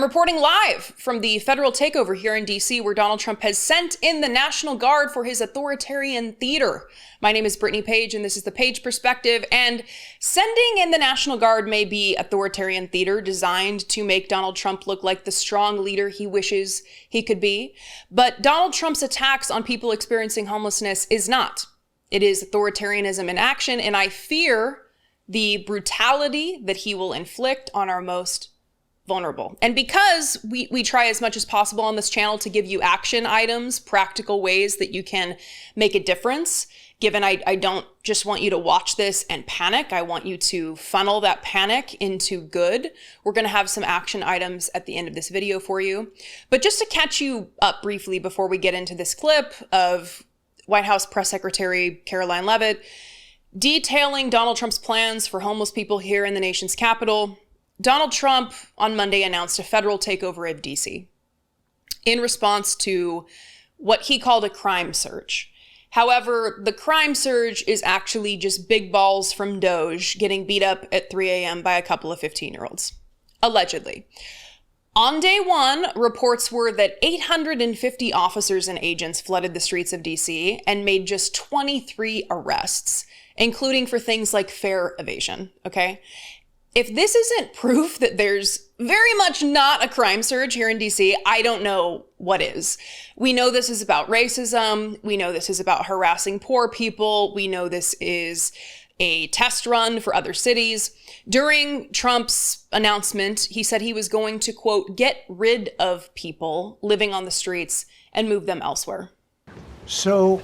reporting live from the federal takeover here in DC, where Donald Trump has sent in the National Guard for his authoritarian theater. My name is Brittany Page, and this is the Page Perspective. And sending in the National Guard may be authoritarian theater designed to make Donald Trump look like the strong leader he wishes he could be. But Donald Trump's attacks on people experiencing homelessness is not. It is authoritarianism in action, and I fear the brutality that he will inflict on our most vulnerable. And because we try as much as possible on this channel to give you action items, practical ways that you can make a difference, given I don't just want you to watch this and panic, I want you to funnel that panic into good. We're going to have some action items at the end of this video for you. But just to catch you up briefly before we get into this clip of White House Press Secretary Karoline Leavitt detailing Donald Trump's plans for homeless people here in the nation's capital, Donald Trump on Monday announced a federal takeover of DC in response to what he called a crime surge. However, the crime surge is actually just big balls from Doge getting beat up at 3 a.m. by a couple of 15-year-olds, allegedly. On day one, reports were that 850 officers and agents flooded the streets of DC and made just 23 arrests, including for things like fare evasion, okay? If this isn't proof that there's very much not a crime surge here in DC, I don't know what is. We know this is about racism. We know this is about harassing poor people. We know this is a test run for other cities. During Trump's announcement, he said he was going to, quote, get rid of people living on the streets and move them elsewhere. So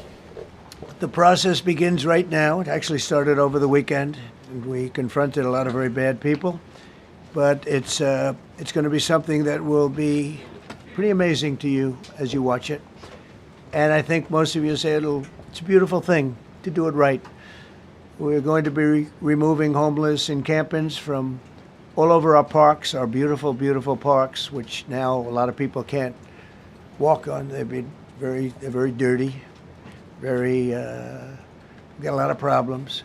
the process begins right now. It actually started over the weekend. And we confronted a lot of very bad people, but it's going to be something that will be pretty amazing to you as you watch it. And I think most of you say it's a beautiful thing to do it right. We're going to be removing homeless encampments from all over our parks, our beautiful, beautiful parks, which now a lot of people can't walk on. They're very dirty, we got a lot of problems.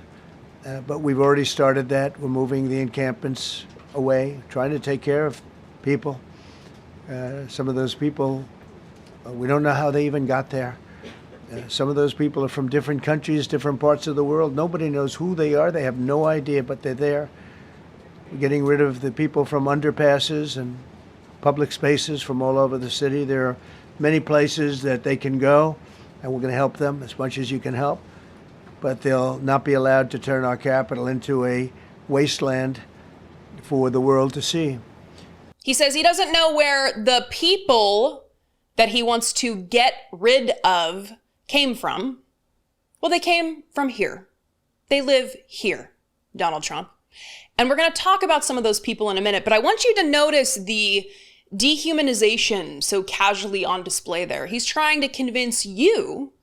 But we've already started that. We're moving the encampments away, trying to take care of people. Some of those people, we don't know how they even got there. Some of those people are from different countries, different parts of the world. Nobody knows who they are. They have no idea, but they're there. We're getting rid of the people from underpasses and public spaces from all over the city. There are many places that they can go, and we're going to help them as much as you can help. But they'll not be allowed to turn our capital into a wasteland for the world to see. He says he doesn't know where the people that he wants to get rid of came from. Well, they came from here. They live here, Donald Trump. And we're going to talk about some of those people in a minute, but I want you to notice the dehumanization so casually on display there. He's trying to convince you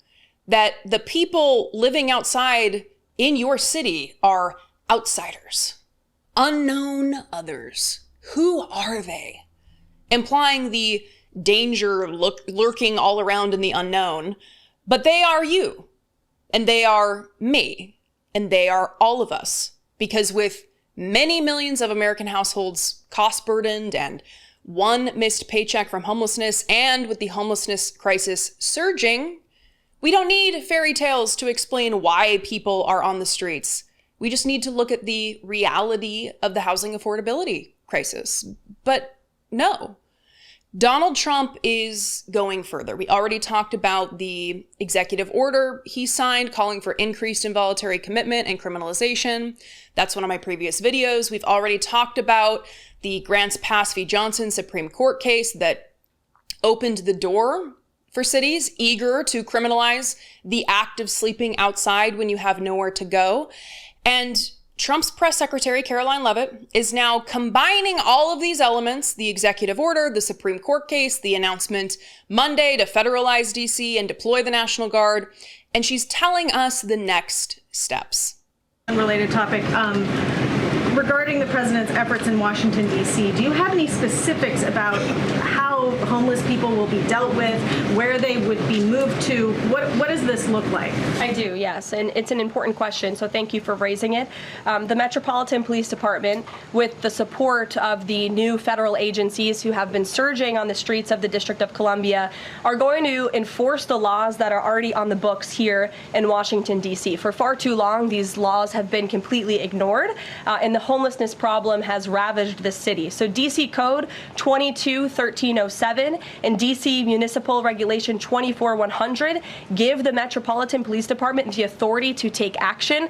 that the people living outside in your city are outsiders, unknown others. Who are they? Implying the danger lurking all around in the unknown. But they are you, and they are me, and they are all of us. Because with many millions of American households cost-burdened and one missed paycheck from homelessness, and with the homelessness crisis surging, we don't need fairy tales to explain why people are on the streets. We just need to look at the reality of the housing affordability crisis. But no, Donald Trump is going further. We already talked about the executive order he signed calling for increased involuntary commitment and criminalization. That's one of my previous videos. We've already talked about the Grants Pass v. Johnson Supreme Court case that opened the door for cities eager to criminalize the act of sleeping outside when you have nowhere to go. And Trump's press secretary, Karoline Leavitt, is now combining all of these elements, the executive order, the Supreme Court case, the announcement Monday to federalize DC and deploy the National Guard, and she's telling us the next steps. Unrelated topic. Regarding the president's efforts in Washington, D.C., do you have any specifics about how how homeless people will be dealt with, where they would be moved to? What does this look like? I do, yes, and it's an important question, so thank you for raising it. The Metropolitan Police Department, with the support of the new federal agencies who have been surging on the streets of the District of Columbia, are going to enforce the laws that are already on the books here in Washington, D.C. For far too long, these laws have been completely ignored, and the homelessness problem has ravaged the city. So D.C. Code 22-1307 and D.C. Municipal Regulation 24-100 give the Metropolitan Police Department the authority to take action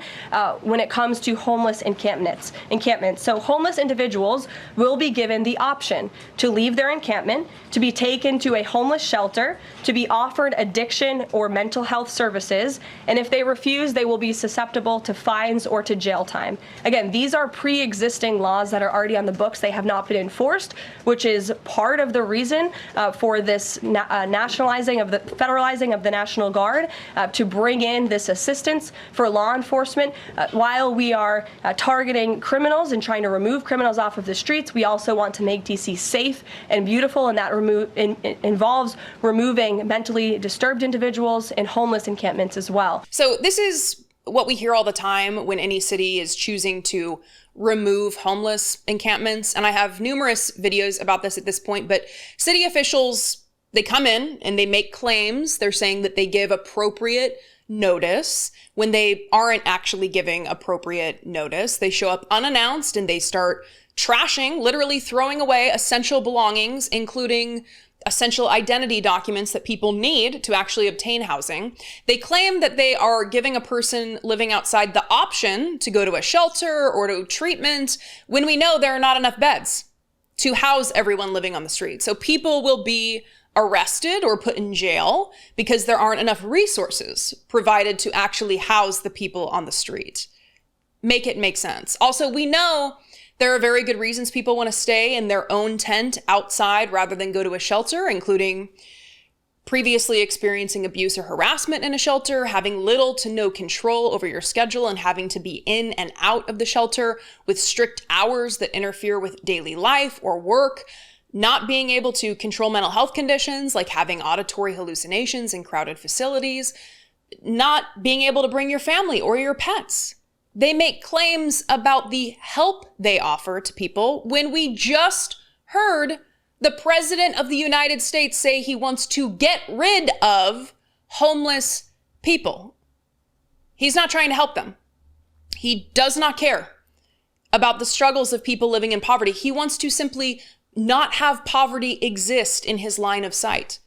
when it comes to homeless encampments. So homeless individuals will be given the option to leave their encampment, to be taken to a homeless shelter, to be offered addiction or mental health services, and if they refuse, they will be susceptible to fines or to jail time. Again, these are pre-existing laws that are already on the books. They have not been enforced, which is part of the reason for this federalizing of the National Guard to bring in this assistance for law enforcement. While we are targeting criminals and trying to remove criminals off of the streets, we also want to make D.C. safe and beautiful, and that involves removing mentally disturbed individuals in homeless encampments as well. So this is what we hear all the time when any city is choosing to remove homeless encampments. And I have numerous videos about this at this point, but city officials, they come in and they make claims. They're saying that they give appropriate notice when they aren't actually giving appropriate notice. They show up unannounced and they start trashing, literally throwing away essential belongings, including essential identity documents that people need to actually obtain housing. They claim that they are giving a person living outside the option to go to a shelter or to treatment when we know there are not enough beds to house everyone living on the street. So people will be arrested or put in jail because there aren't enough resources provided to actually house the people on the street. Make it make sense. Also, we know there are very good reasons people want to stay in their own tent outside rather than go to a shelter, including previously experiencing abuse or harassment in a shelter, having little to no control over your schedule and having to be in and out of the shelter with strict hours that interfere with daily life or work, not being able to control mental health conditions like having auditory hallucinations in crowded facilities, not being able to bring your family or your pets. They make claims about the help they offer to people when we just heard the President of the United States say he wants to get rid of homeless people. He's not trying to help them. He does not care about the struggles of people living in poverty. He wants to simply not have poverty exist in his line of sight.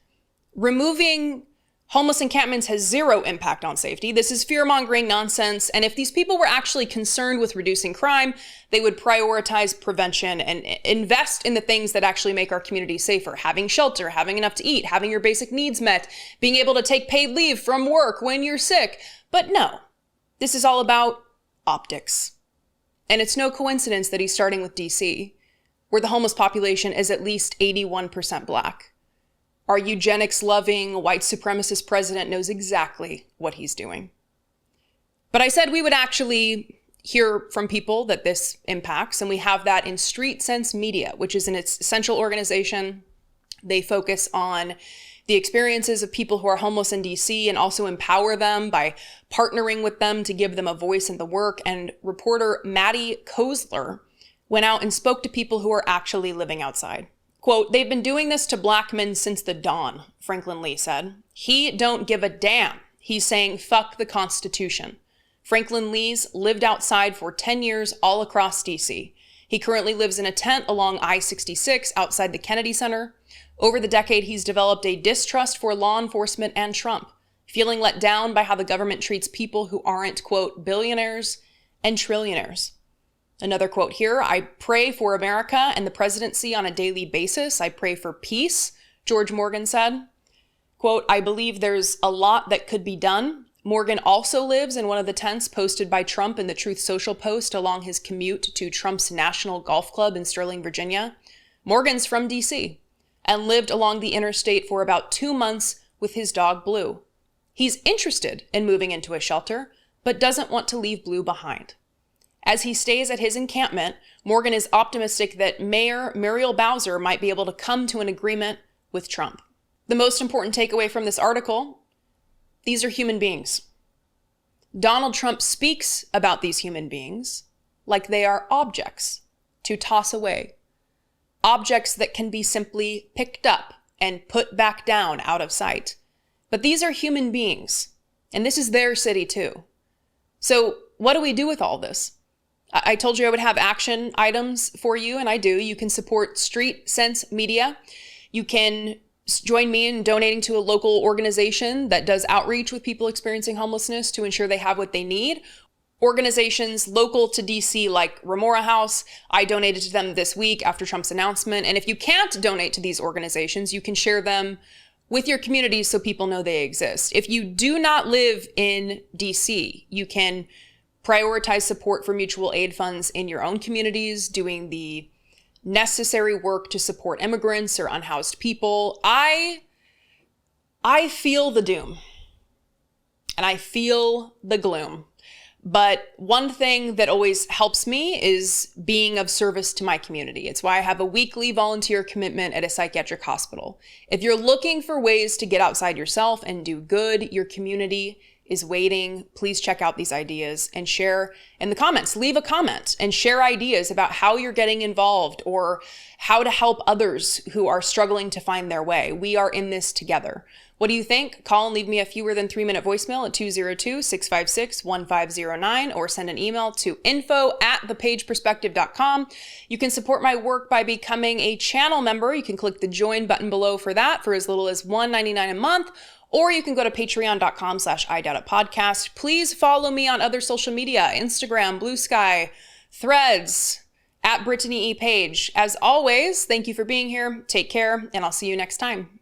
Removing homeless encampments has zero impact on safety. This is fear-mongering nonsense. And if these people were actually concerned with reducing crime, they would prioritize prevention and invest in the things that actually make our community safer. Having shelter, having enough to eat, having your basic needs met, being able to take paid leave from work when you're sick. But no, this is all about optics. And it's no coincidence that he's starting with DC, where the homeless population is at least 81% Black. Our eugenics-loving, white supremacist president knows exactly what he's doing. But I said we would actually hear from people that this impacts, and we have that in Street Sense Media, which is an essential organization. They focus on the experiences of people who are homeless in DC and also empower them by partnering with them to give them a voice in the work. And reporter Maddie Kozler went out and spoke to people who are actually living outside. Quote, "They've been doing this to Black men since the dawn," Franklin Lee said. "He don't give a damn. He's saying fuck the Constitution." Franklin Lee's lived outside for 10 years all across DC. He currently lives in a tent along I-66 outside the Kennedy Center. Over the decade, he's developed a distrust for law enforcement and Trump, feeling let down by how the government treats people who aren't, quote, billionaires and trillionaires. Another quote here, "I pray for America and the presidency on a daily basis. I pray for peace," George Morgan said. Quote, "I believe there's a lot that could be done." Morgan also lives in one of the tents posted by Trump in the Truth Social post along his commute to Trump's National Golf Club in Sterling, Virginia. Morgan's from DC and lived along the interstate for about 2 months with his dog Blue. He's interested in moving into a shelter, but doesn't want to leave Blue behind. As he stays at his encampment, Morgan is optimistic that Mayor Muriel Bowser might be able to come to an agreement with Trump. The most important takeaway from this article: these are human beings. Donald Trump speaks about these human beings like they are objects to toss away. Objects that can be simply picked up and put back down out of sight. But these are human beings, and this is their city too. So what do we do with all this? I told you I would have action items for you, and I do. You can support Street Sense Media. You can join me in donating to a local organization that does outreach with people experiencing homelessness to ensure they have what they need. Organizations local to DC like Remora House, I donated to them this week after Trump's announcement. And if you can't donate to these organizations, you can share them with your communities so people know they exist. If you do not live in DC, you can prioritize support for mutual aid funds in your own communities, doing the necessary work to support immigrants or unhoused people. I feel the doom and I feel the gloom. But one thing that always helps me is being of service to my community. It's why I have a weekly volunteer commitment at a psychiatric hospital. If you're looking for ways to get outside yourself and do good, your community is waiting. Please check out these ideas and share in the comments. Leave a comment and share ideas about how you're getting involved or how to help others who are struggling to find their way. We are in this together. What do you think? Call and leave me a fewer than 3-minute voicemail at 202-656-1509 or send an email to info@thepageperspective.com. You can support my work by becoming a channel member. You can click the join button below for that for as little as $1.99 a month. Or you can go to patreon.com/IDoubtItPodcast. Please follow me on other social media, Instagram, Blue Sky, Threads, @Brittany Page. As always, thank you for being here. Take care, and I'll see you next time.